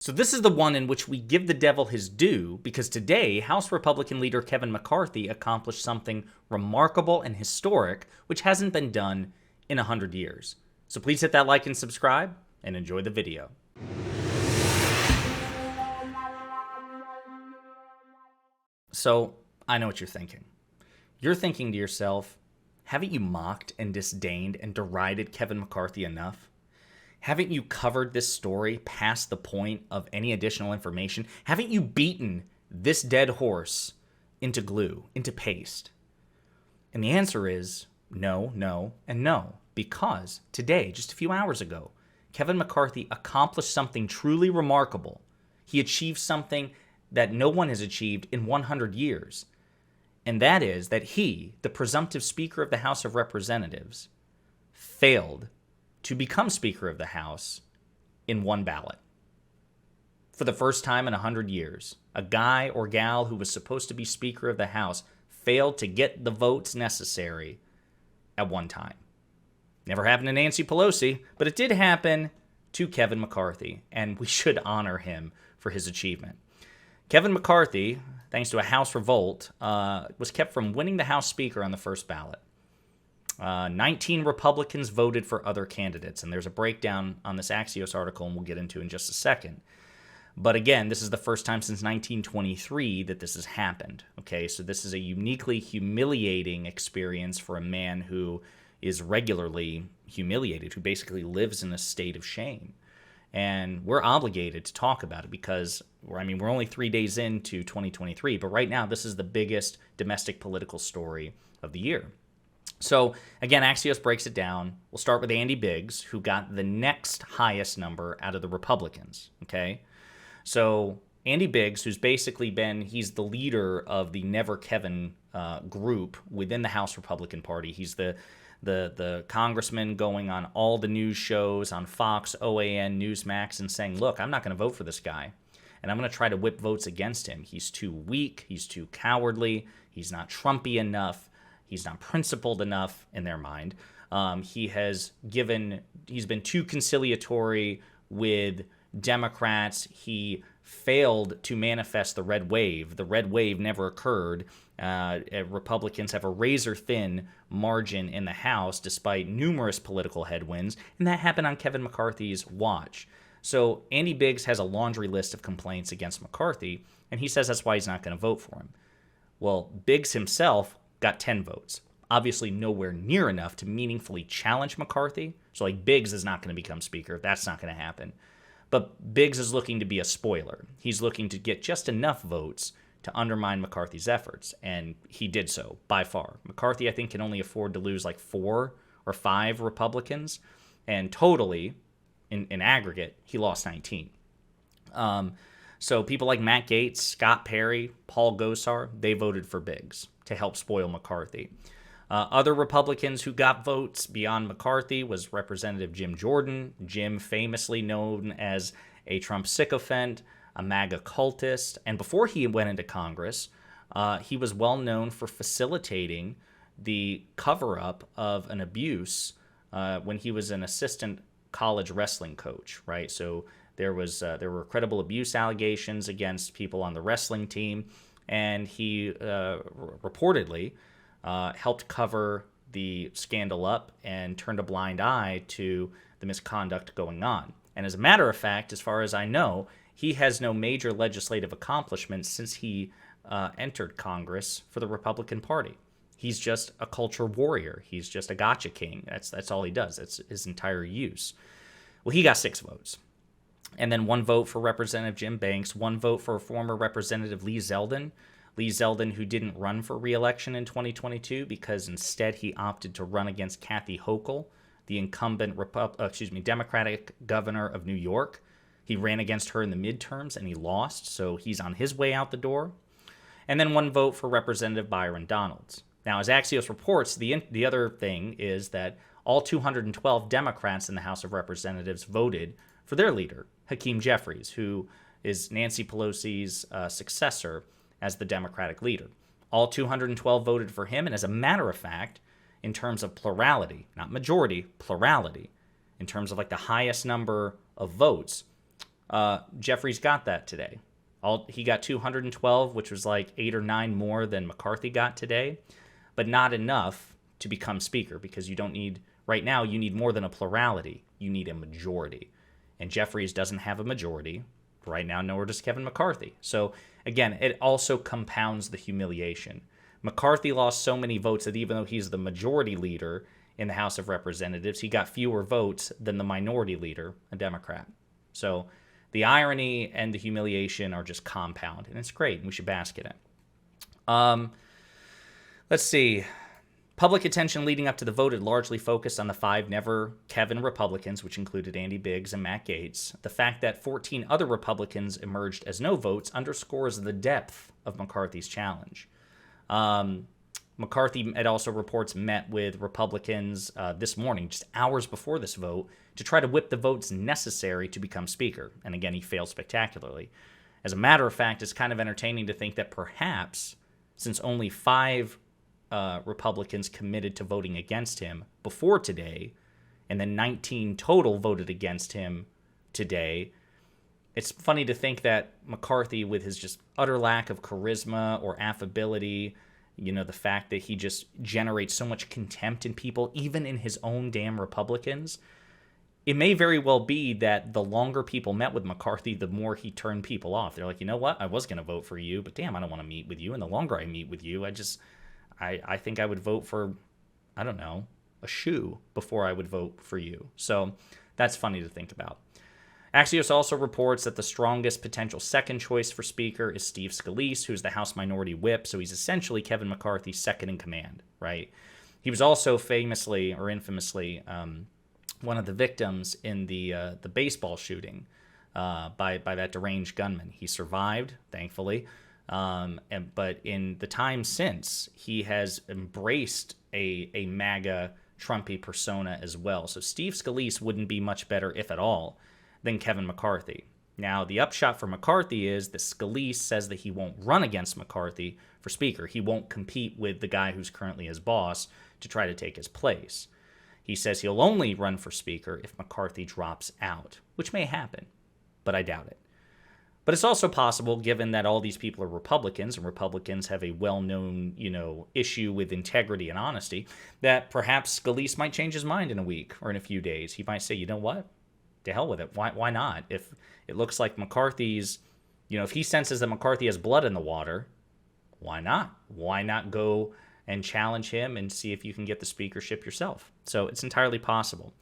So this is the one in which we give the devil his due, because today, House Republican leader Kevin McCarthy accomplished something remarkable and historic, which hasn't been done in 100 years. So please hit that like and subscribe, and enjoy the video. So I know what you're thinking. You're thinking to yourself, haven't you mocked and disdained and derided Kevin McCarthy enough? Haven't you covered this story past the point of any additional information? Haven't you beaten this dead horse into glue, into paste? And the answer is no, no, and no. Because today, just a few hours ago, Kevin McCarthy accomplished something truly remarkable. He achieved something that no one has achieved in 100 years. And that is that he, the presumptive Speaker of the House of Representatives, failed to become Speaker of the House in one ballot. For the first time in 100 years, a guy or gal who was supposed to be Speaker of the House failed to get the votes necessary at one time. Never happened to Nancy Pelosi, but it did happen to Kevin McCarthy, and we should honor him for his achievement. Kevin McCarthy, thanks to a House revolt, was kept from winning the House Speaker on the first ballot. 19 Republicans voted for other candidates, and there's a breakdown on this Axios article, and we'll get into in just a second. But again, this is the first time since 1923 that this has happened. Okay, so this is a uniquely humiliating experience for a man who is regularly humiliated, who basically lives in a state of shame. And we're obligated to talk about it because, we're only 3 days into 2023, but right now this is the biggest domestic political story of the year. So, again, Axios breaks it down. We'll start with Andy Biggs, who got the next highest number out of the Republicans, okay? So, Andy Biggs, who's basically he's the leader of the Never Kevin group within the House Republican Party. He's the congressman going on all the news shows on Fox, OAN, Newsmax, and saying, look, I'm not going to vote for this guy, and I'm going to try to whip votes against him. He's too weak. He's too cowardly. He's not Trumpy enough. He's not principled enough in their mind. He's been too conciliatory with Democrats. He failed to manifest the red wave. The red wave never occurred. Republicans have a razor-thin margin in the House despite numerous political headwinds, and that happened on Kevin McCarthy's watch. So Andy Biggs has a laundry list of complaints against McCarthy, and he says that's why he's not going to vote for him. Well, Biggs himself got 10 votes. Obviously nowhere near enough to meaningfully challenge McCarthy. So Biggs is not going to become Speaker. That's not going to happen. But Biggs is looking to be a spoiler. He's looking to get just enough votes to undermine McCarthy's efforts, and he did so by far. McCarthy, I think, can only afford to lose 4 or 5 Republicans, and totally, in aggregate, he lost 19. So people like Matt Gaetz, Scott Perry, Paul Gosar, they voted for Biggs to help spoil McCarthy. Other Republicans who got votes beyond McCarthy was Representative Jim Jordan. Jim, famously known as a Trump sycophant, a MAGA cultist, and before he went into Congress, he was well known for facilitating the cover-up of an abuse when he was an assistant college wrestling coach, right? So there were credible abuse allegations against people on the wrestling team, and he reportedly helped cover the scandal up and turned a blind eye to the misconduct going on. And as a matter of fact, as far as I know, he has no major legislative accomplishments since he entered Congress for the Republican Party. He's just a culture warrior. He's just a gotcha king. That's all he does. That's his entire use. Well, he got 6 votes. And then 1 vote for Representative Jim Banks, 1 vote for former Representative Lee Zeldin. Lee Zeldin, who didn't run for re-election in 2022 because instead he opted to run against Kathy Hochul, the incumbent Democratic governor of New York. He ran against her in the midterms and he lost, so he's on his way out the door. And then 1 vote for Representative Byron Donalds. Now, as Axios reports, the other thing is that all 212 Democrats in the House of Representatives voted for their leader, Hakeem Jeffries, who is Nancy Pelosi's successor as the Democratic leader. All 212 voted for him, and as a matter of fact, in terms of plurality, not majority, plurality, in terms of the highest number of votes, Jeffries got that today. He got 212, which was like 8 or 9 more than McCarthy got today, but not enough to become speaker, because you don't need, right now, you need more than a plurality. You need a majority. And Jeffries doesn't have a majority right now, nor does Kevin McCarthy. So again, it also compounds the humiliation. McCarthy lost so many votes that even though he's the majority leader in the House of Representatives, he got fewer votes than the minority leader, a Democrat. So the irony and the humiliation are just compound, and it's great, and we should bask in it. Let's see. Public attention leading up to the vote had largely focused on the 5 never Kevin Republicans, which included Andy Biggs and Matt Gaetz. The fact that 14 other Republicans emerged as no votes underscores the depth of McCarthy's challenge. McCarthy, it also reports, met with Republicans this morning, just hours before this vote, to try to whip the votes necessary to become Speaker. And again, he failed spectacularly. As a matter of fact, it's kind of entertaining to think that perhaps, since only 5 Republicans committed to voting against him before today, and then 19 total voted against him today, it's funny to think that McCarthy, with his just utter lack of charisma or affability, the fact that he just generates so much contempt in people, even in his own damn Republicans, it may very well be that the longer people met with McCarthy, the more he turned people off. They're like, you know what? I was going to vote for you, but damn, I don't want to meet with you. And the longer I meet with you, I think I would vote for, I don't know, a shoe before I would vote for you. So that's funny to think about. Axios also reports that the strongest potential second choice for Speaker is Steve Scalise, who's the House Minority Whip. So he's essentially Kevin McCarthy's second in command, right? He was also famously or infamously one of the victims in the baseball shooting by that deranged gunman. He survived, thankfully. But in the time since, he has embraced a MAGA Trumpy persona as well. So Steve Scalise wouldn't be much better, if at all, than Kevin McCarthy. Now, the upshot for McCarthy is that Scalise says that he won't run against McCarthy for Speaker. He won't compete with the guy who's currently his boss to try to take his place. He says he'll only run for Speaker if McCarthy drops out, which may happen, but I doubt it. But it's also possible, given that all these people are Republicans, and Republicans have a well-known, issue with integrity and honesty, that perhaps Scalise might change his mind in a week or in a few days. He might say, you know what? To hell with it. Why not? If it looks like McCarthy's, if he senses that McCarthy has blood in the water, why not? Why not go and challenge him and see if you can get the speakership yourself? So it's entirely possible.